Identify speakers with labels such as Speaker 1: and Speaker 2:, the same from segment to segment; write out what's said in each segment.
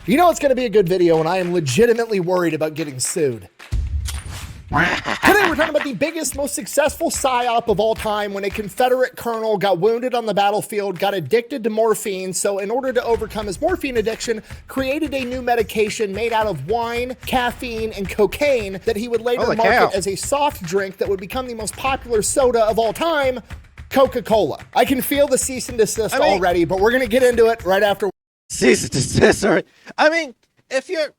Speaker 1: You know it's going to be a good video when I am legitimately worried about getting sued. Today we're talking about the biggest, most successful psyop of all time when a Confederate colonel got wounded on the battlefield, got addicted to morphine, so in order to overcome his morphine addiction, created a new medication made out of wine, caffeine, and cocaine that he would later market as a soft drink that would become the most popular soda of all time, Coca-Cola. I can feel the cease and desist already, but we're going to get into it right after.
Speaker 2: Cease and desist, already. I mean, if you're...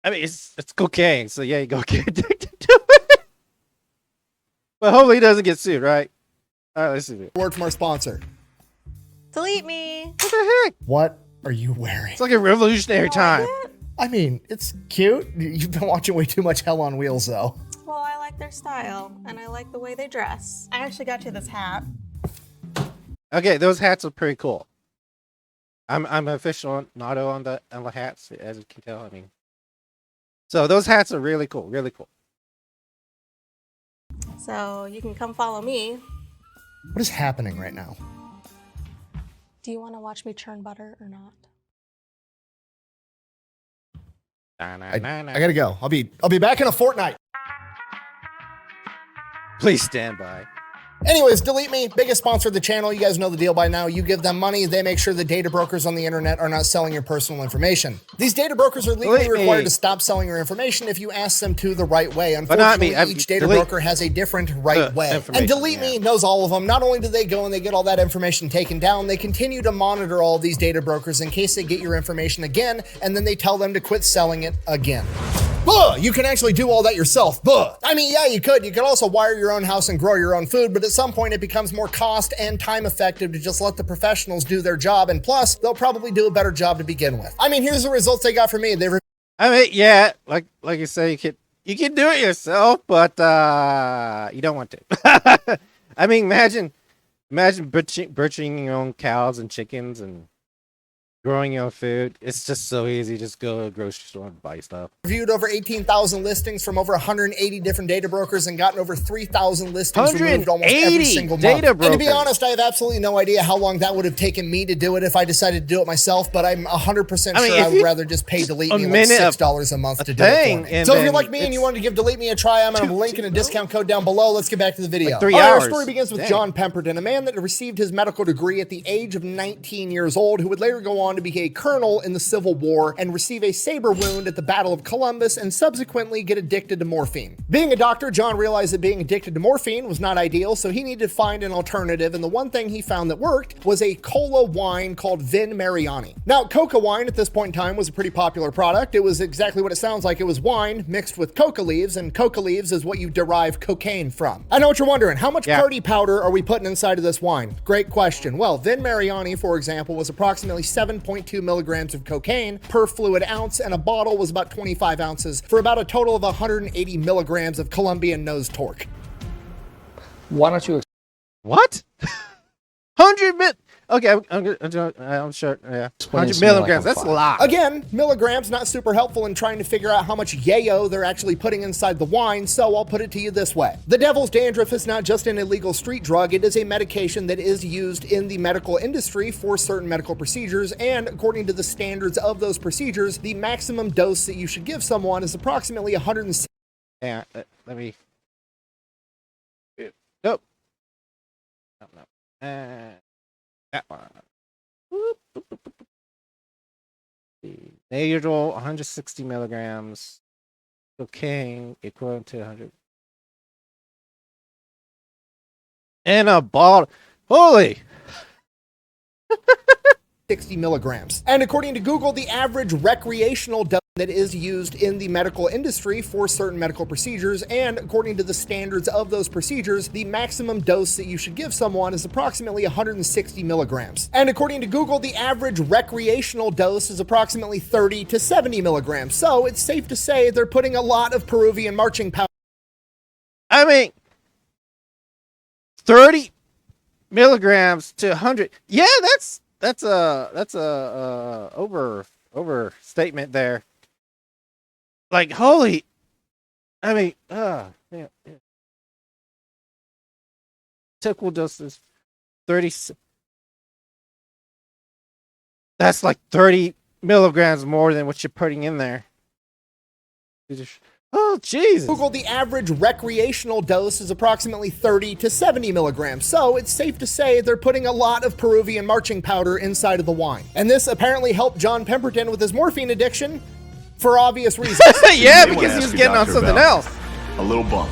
Speaker 2: I mean, it's cocaine, so yeah, you go get addicted to it. But hopefully he doesn't get sued, right? All right, let's see.
Speaker 1: Word from our sponsor.
Speaker 3: Delete me.
Speaker 2: What the heck?
Speaker 1: What are you wearing?
Speaker 2: It's like a revolutionary time.
Speaker 1: I mean, it's cute. You've been watching way too much Hell on Wheels, though.
Speaker 3: Well, I like their style, and I like the way they dress. I actually got you this hat.
Speaker 2: Okay, those hats are pretty cool. I'm an aficionado on the hats, as you can tell. I mean, so those hats are really cool, really cool.
Speaker 3: So you can come follow me.
Speaker 1: What is happening right now?
Speaker 3: Do you want to watch me churn butter or not?
Speaker 1: I gotta go. I'll be back in a fortnight.
Speaker 2: Please stand by.
Speaker 1: Anyways, Delete Me, biggest sponsor of the channel. You guys know the deal by now. You give them money, they make sure the data brokers on the internet are not selling your personal information. These data brokers are legally required to stop selling your information if you ask them to the right way. Unfortunately, each data broker has a different right way. And Delete Me knows all of them. Not only do they go and they get all that information taken down, they continue to monitor all these data brokers in case they get your information again, and then they tell them to quit selling it again. Buh! You can actually do all that yourself. Buh! I mean, yeah, you could. You could also wire your own house and grow your own food, but at some point it becomes more cost and time effective to just let the professionals do their job, and plus, they'll probably do a better job to begin with. I mean, here's the results they got for me.
Speaker 2: I mean, yeah, like you say, you can do it yourself, but you don't want to. I mean, imagine butchering your own cows and chickens and growing your own food. It's just so easy. Just go to a grocery store and buy stuff.
Speaker 1: Reviewed over 18,000 listings from over 180 different data brokers and gotten over 3,000 listings removed almost every single month. And to be honest, I have absolutely no idea how long that would have taken me to do it if I decided to do it myself, but I'm 100% sure I would rather just pay Delete Me like $6 a month to do it for me. So if you're like me and you wanted to give Delete Me a try, I'm going to link in a discount code down below. Let's get back to the video.
Speaker 2: Like 3 hours.
Speaker 1: Our story begins with John Pemberton, a man that received his medical degree at the age of 19 years old, who would later go on to be a colonel in the Civil War and receive a saber wound at the Battle of Columbus and subsequently get addicted to morphine. Being a doctor, John realized that being addicted to morphine was not ideal, so he needed to find an alternative, and the one thing he found that worked was a cola wine called Vin Mariani. Now, coca wine at this point in time was a pretty popular product. It was exactly what it sounds like. It was wine mixed with coca leaves, and coca leaves is what you derive cocaine from. I know what you're wondering. How much party powder are we putting inside of this wine? Great question. Well, Vin Mariani, for example, was approximately 7.2 milligrams of cocaine per fluid ounce, and a bottle was about 25 ounces for about a total of 180 milligrams of Colombian nose torque.
Speaker 4: Why don't you?
Speaker 2: What? 100 mil? Okay, I'm sure. Yeah, 100 milligrams. That's a lot.
Speaker 1: Again, milligrams not super helpful in trying to figure out how much yayo they're actually putting inside the wine, so I'll put it to you this way. The devil's dandruff is not just an illegal street drug, it is a medication that is used in the medical industry for certain medical procedures, and according to the standards of those procedures, the maximum dose that you should give someone is approximately 160.
Speaker 2: Yeah, let me... Nope. No. That one. The usual 160 milligrams cocaine equivalent to 100. In a bottle. Holy!
Speaker 1: 60 milligrams. And according to Google, the average recreational dose that is used in the medical industry for certain medical procedures, and according to the standards of those procedures, the maximum dose that you should give someone is approximately 160 milligrams. And according to Google, the average recreational dose is approximately 30 to 70 milligrams. So it's safe to say they're putting a lot of Peruvian marching powder.
Speaker 2: I mean, 30 milligrams to 100. Yeah, that's a overstatement there. Like, holy, I mean, yeah. Typical doses, 30. That's like 30 milligrams more than what you're putting in there. Oh, Jesus.
Speaker 1: Google, the average recreational dose is approximately 30 to 70 milligrams, so it's safe to say they're putting a lot of Peruvian marching powder inside of the wine. And this apparently helped John Pemberton with his morphine addiction for obvious reasons.
Speaker 2: Yeah, because he was getting on something else.
Speaker 5: A little bump.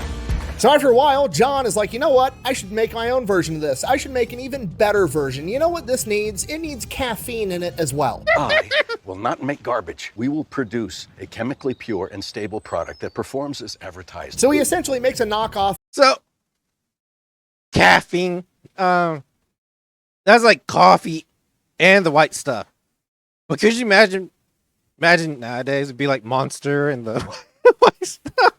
Speaker 1: So after a while, John is like, you know what? I should make my own version of this. I should make an even better version. You know what this needs? It needs caffeine in it as well.
Speaker 6: I will not make garbage. We will produce a chemically pure and stable product that performs as advertised.
Speaker 1: So he essentially makes a knockoff.
Speaker 2: So, caffeine. That's like coffee and the white stuff. But could you imagine nowadays it'd be like Monster and the white stuff?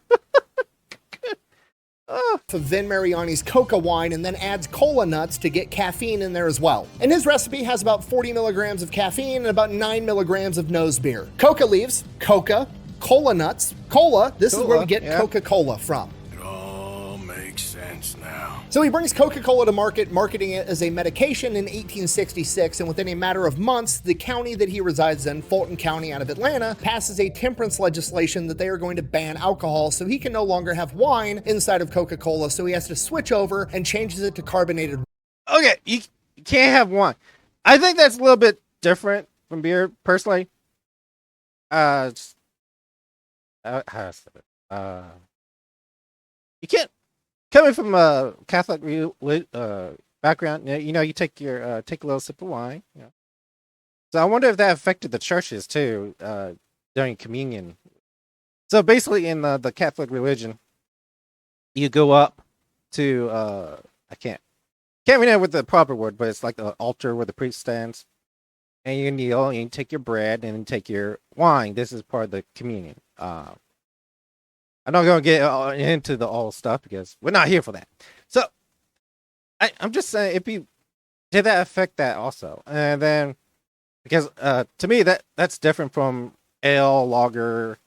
Speaker 1: Of Vin Mariani's coca wine and then adds cola nuts to get caffeine in there as well. And his recipe has about 40 milligrams of caffeine and about 9 milligrams of nose beer. Coca leaves, coca, cola nuts, cola. This is where we get Coca-Cola from.
Speaker 5: It all makes sense now.
Speaker 1: So he brings Coca-Cola to market, marketing it as a medication in 1866, and within a matter of months, the county that he resides in, Fulton County out of Atlanta, passes a temperance legislation that they are going to ban alcohol, so he can no longer have wine inside of Coca-Cola, so he has to switch over and changes it to carbonated.
Speaker 2: Okay, you can't have wine. I think that's a little bit different from beer, personally. You can't. Coming from a Catholic background, you take a little sip of wine. You know. So I wonder if that affected the churches too during communion. So basically, in the Catholic religion, you go up to I can't remember what the proper word, but it's like the altar where the priest stands, and you kneel and you take your bread and take your wine. This is part of the communion. I'm not going to get into the all stuff because we're not here for that. So I'm just saying, did that affect that also? And then, because to me that's different from ale, lager,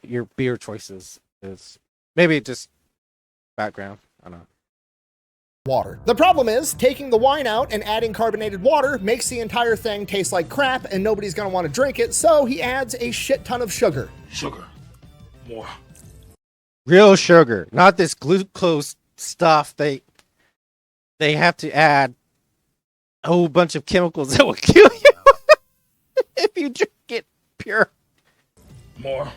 Speaker 2: your beer choices is maybe just background. I don't know.
Speaker 1: Water. The problem is, taking the wine out and adding carbonated water makes the entire thing taste like crap and nobody's going to want to drink it, so he adds a shit ton of sugar.
Speaker 5: Sugar. More.
Speaker 2: Real sugar, not this glucose stuff they have to add a whole bunch of chemicals that will kill you if you drink it pure.
Speaker 5: More.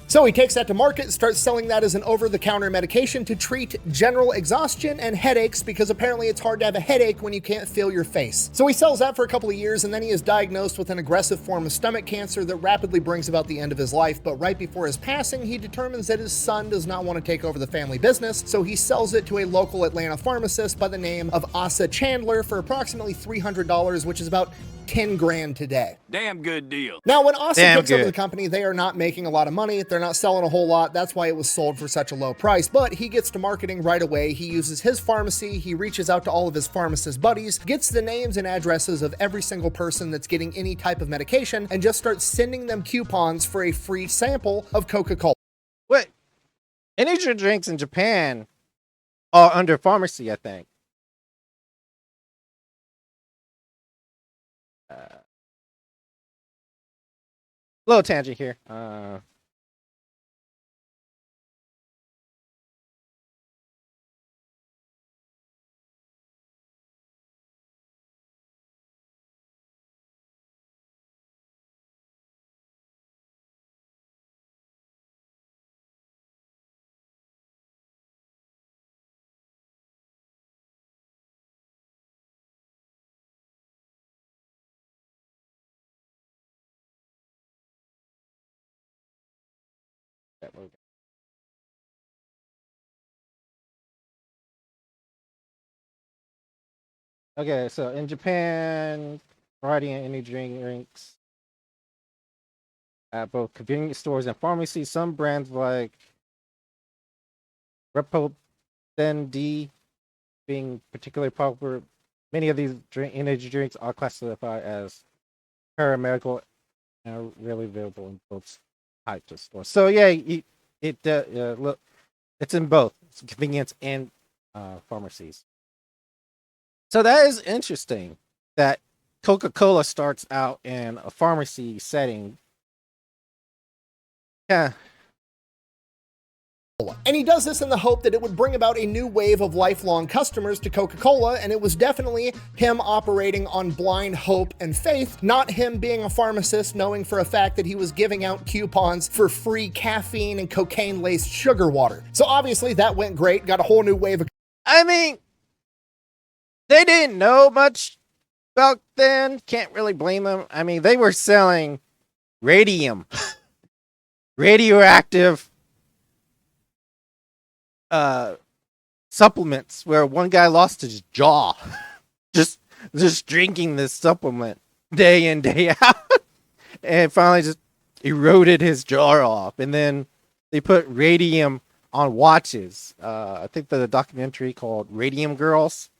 Speaker 1: So he takes that to market and starts selling that as an over-the-counter medication to treat general exhaustion and headaches, because apparently it's hard to have a headache when you can't feel your face. So he sells that for a couple of years, and then he is diagnosed with an aggressive form of stomach cancer that rapidly brings about the end of his life. But right before his passing, he determines that his son does not want to take over the family business, so he sells it to a local Atlanta pharmacist by the name of Asa Chandler for approximately $300, which is about 10 grand today.
Speaker 5: Damn good deal.
Speaker 1: Now, when Asa takes over the company, they are not making a lot of money. They're not selling a whole lot. That's why it was sold for such a low price. But he gets to marketing right away. He uses his pharmacy. He reaches out to all of his pharmacist buddies, gets the names and addresses of every single person that's getting any type of medication, and just starts sending them coupons for a free sample of Coca-Cola.
Speaker 2: Wait, energy drinks in Japan are under pharmacy, I think. Little tangent here. Okay, so in Japan, variety of energy drinks at both convenience stores and pharmacies. Some brands like Repoten D being particularly popular. Many of these energy drinks are classified as paramedical and are really available in both types of stores. So yeah, look, it's in both convenience and pharmacies. So that is interesting that Coca-Cola starts out in a pharmacy setting. Yeah.
Speaker 1: And he does this in the hope that it would bring about a new wave of lifelong customers to Coca-Cola, and it was definitely him operating on blind hope and faith, not him being a pharmacist knowing for a fact that he was giving out coupons for free caffeine and cocaine-laced sugar water. So obviously that went great, got a whole new wave of...
Speaker 2: I mean, they didn't know much back then. Can't really blame them. I mean, they were selling radium, radioactive supplements where one guy lost his jaw just drinking this supplement day in, day out, and finally just eroded his jaw off. And then they put radium on watches. I think the documentary called Radium Girls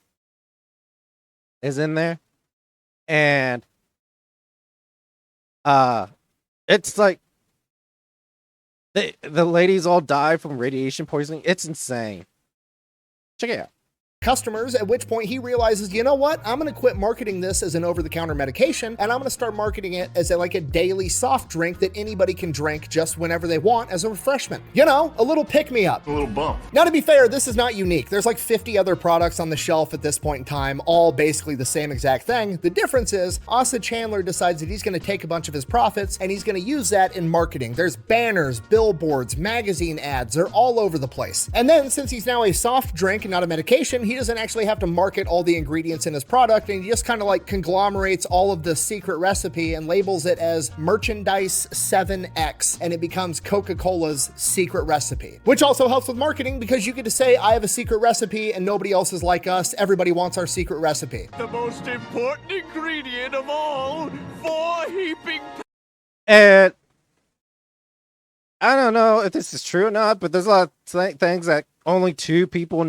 Speaker 2: is in there. And it's like the ladies all die from radiation poisoning. It's insane. Check it out.
Speaker 1: Customers, at which point he realizes, you know what, I'm going to quit marketing this as an over-the-counter medication, and I'm going to start marketing it as like a daily soft drink that anybody can drink just whenever they want as a refreshment. You know, a little pick-me-up.
Speaker 5: A little bump.
Speaker 1: Now, to be fair, this is not unique. There's like 50 other products on the shelf at this point in time, all basically the same exact thing. The difference is Asa Chandler decides that he's going to take a bunch of his profits and he's going to use that in marketing. There's banners, billboards, magazine ads. They're all over the place. And then, since he's now a soft drink and not a medication, he doesn't actually have to market all the ingredients in his product, and he just kind of like conglomerates all of the secret recipe and labels it as Merchandise 7X, and it becomes Coca-Cola's secret recipe, which also helps with marketing because you get to say, I have a secret recipe and nobody else is like us. Everybody wants our secret recipe.
Speaker 5: The most important ingredient of all, 4 heaping...
Speaker 2: And I don't know if this is true or not, but there's a lot of things that only 2 people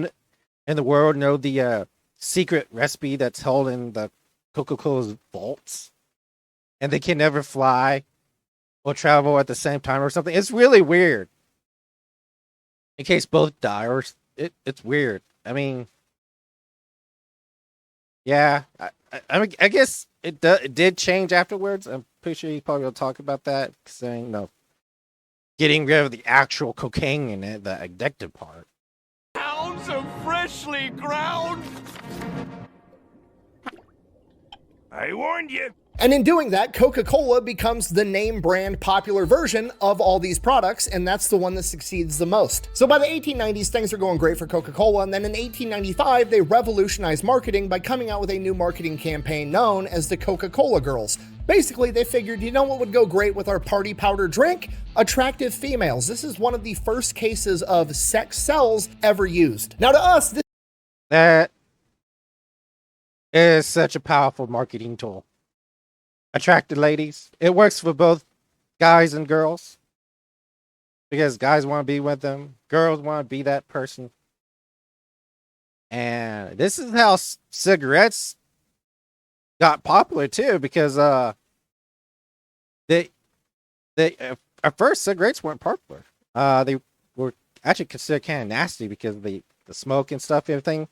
Speaker 2: in the world know the secret recipe that's held in the Coca-Cola's vaults, and they can never fly or travel at the same time or something. It's really weird. In case both die, or it's weird. I mean, yeah, I guess it did change afterwards. I'm pretty sure you probably will talk about that, saying no, getting rid of the actual cocaine in it, the addictive part.
Speaker 5: Pounds of freshly ground... I warned you.
Speaker 1: And in doing that, Coca-Cola becomes the name brand popular version of all these products, and that's the one that succeeds the most. So by the 1890s, things are going great for Coca-Cola, and then in 1895, they revolutionized marketing by coming out with a new marketing campaign known as the Coca-Cola Girls. Basically, they figured, you know what would go great with our party powder drink? Attractive females. This is one of the first cases of sex sells ever used. Now to us,
Speaker 2: That is such a powerful marketing tool. Attracted ladies. It works for both guys and girls. Because guys want to be with them. Girls want to be that person. And this is how cigarettes got popular too. Because at first cigarettes weren't popular. They were actually considered kind of nasty because of the smoke and stuff, everything.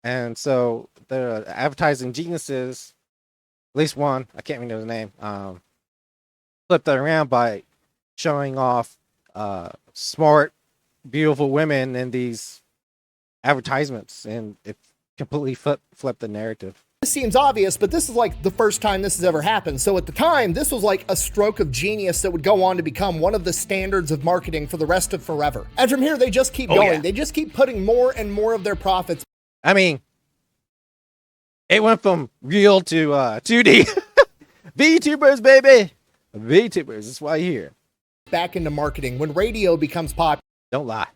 Speaker 2: And so the advertising geniuses, at least one, I can't remember his name, flipped that around by showing off smart, beautiful women in these advertisements, and it completely flipped the narrative.
Speaker 1: This seems obvious, but this is like the first time this has ever happened. So at the time, this was like a stroke of genius that would go on to become one of the standards of marketing for the rest of forever. And from here, they just keep going.
Speaker 5: Yeah.
Speaker 1: They just keep putting more and more of their profits.
Speaker 2: I mean, it went from real to 2D. VTubers, baby. VTubers, that's why you're here.
Speaker 1: Back into marketing when radio becomes popular.
Speaker 2: Don't lie.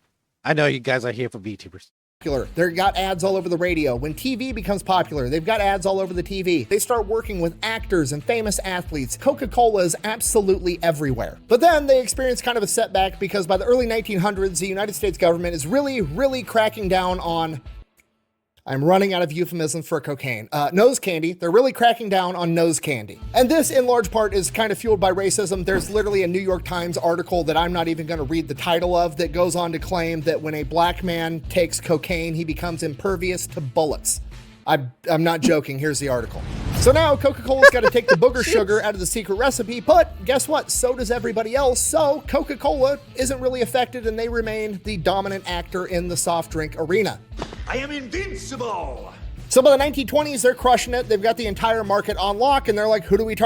Speaker 2: I know you guys are here for VTubers.
Speaker 1: They've got ads all over the radio. When TV becomes popular, they've got ads all over the TV. They start working with actors and famous athletes. Coca-Cola is absolutely everywhere. But then they experience kind of a setback because by the early 1900s, the United States government is really cracking down on... I'm running out of euphemisms for cocaine. Nose candy. They're really cracking down on nose candy. And this, in large part, is kind of fueled by racism. There's literally a New York Times article that I'm not even going to read the title of that goes on to claim that when a black man takes cocaine, he becomes impervious to bullets. I'm not joking. Here's the article. So now Coca-Cola's got to take the booger sugar out of the secret recipe, but guess what? So does everybody else. So Coca-Cola isn't really affected, and they remain the dominant actor in the soft drink arena.
Speaker 5: I am invincible!
Speaker 1: So by the 1920s, they're crushing it. They've got the entire market on lock, and they're like, who do we target?